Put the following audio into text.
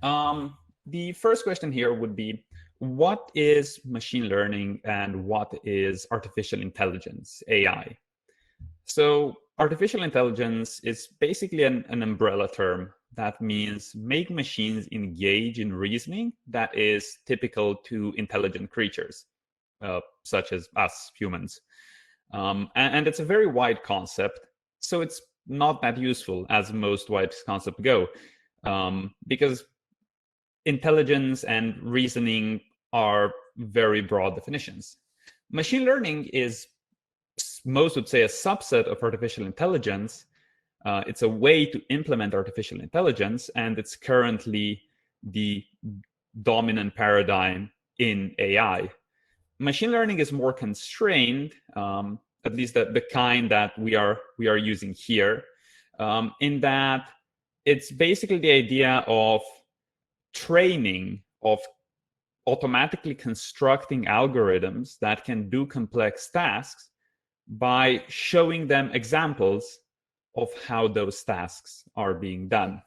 The first question here would be, what is machine learning and what is artificial intelligence, AI? So artificial intelligence is basically an umbrella term that means make machines engage in reasoning that is typical to intelligent creatures, such as us humans. And it's a very wide concept, so it's not that useful as most wide concepts go, because intelligence and reasoning are very broad definitions. Machine learning is, most would say, a subset of artificial intelligence. It's a way to implement artificial intelligence, and it's currently the dominant paradigm in AI. Machine learning is more constrained, at least the kind that we are using here, in that it's basically the idea of training, of automatically constructing algorithms that can do complex tasks by showing them examples of how those tasks are being done.